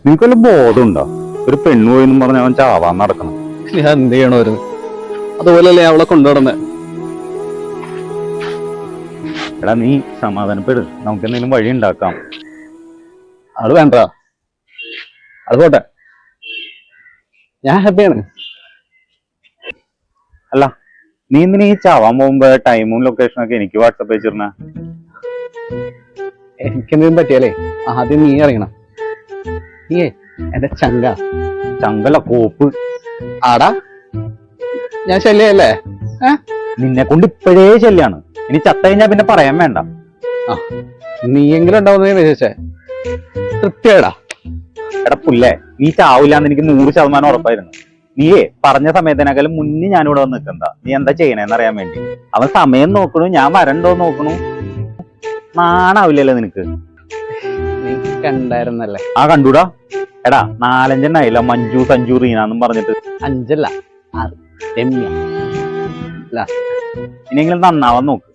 നിനക്ക് വല്ല ബോധമുണ്ടോ? ഒരു പെണ്ണു പോയെന്നും പറഞ്ഞ അവൻ ചാവാൻ നടക്കണം. ഞാൻ എന്ത് ചെയ്യണമായിരുന്നു? അതുപോലെയല്ലേ അവളെ കൊണ്ടുനടന്നെ. എടാ നീ സമാധാനപ്പെട്, നമുക്ക് എന്തെങ്കിലും വഴി ഉണ്ടാക്കാം. അത് വേണ്ട, അത് പോട്ടെ, ഞാൻ ഹാപ്പിയാണ്. അല്ല നീ എന്തിനാ ഈ ചാവാൻ പോകുമ്പോ ടൈമും ലൊക്കേഷനും ഒക്കെ എനിക്ക് വാട്സപ്പ് അയച്ചിരുന്ന? എനിക്കെന്തെങ്കിലും പറ്റിയാലേ ആദ്യം നീ അറിയണം. നീയേ എന്റെ ചങ്കല കോപ്പ്. ആടാ, ഞാൻ ശല്യല്ലേ? നിന്നെ കൊണ്ട് ഇപ്പോഴേ ശല്യാണ്. ഇനി ചത്ത കഴിഞ്ഞാ പിന്നെ പറയാൻ വേണ്ട. നീയെങ്കിലും ഉണ്ടാവുന്ന വിചാരിച്ചേ. തൃപ്തിയാടാ. എടാ പുല്ലേ, നീ ചാവൂലെന്ന് എനിക്ക് 100% ഉറപ്പായിരുന്നു. നീയേ പറഞ്ഞ സമയത്തിനേക്കാളും മുന്നേ ഞാനിവിടെ വന്ന് നിൽക്കണ്ട. നീ എന്താ ചെയ്യണേന്ന് അറിയാൻ വേണ്ടി. അവൻ സമയം നോക്കണു, ഞാൻ വരണ്ടോ നോക്കണു. നാണാവില്ലല്ലോ നിനക്ക്? നീ കണ്ടായിരുന്നല്ലേ? കണ്ടൂടാ. എടാ 4-5 മഞ്ജു സഞ്ജു റീനാന്നും പറഞ്ഞിട്ട്. 5 അല്ല 6. രമ്യ. ഇനിയെങ്കിലും നന്നാവാൻ നോക്ക്.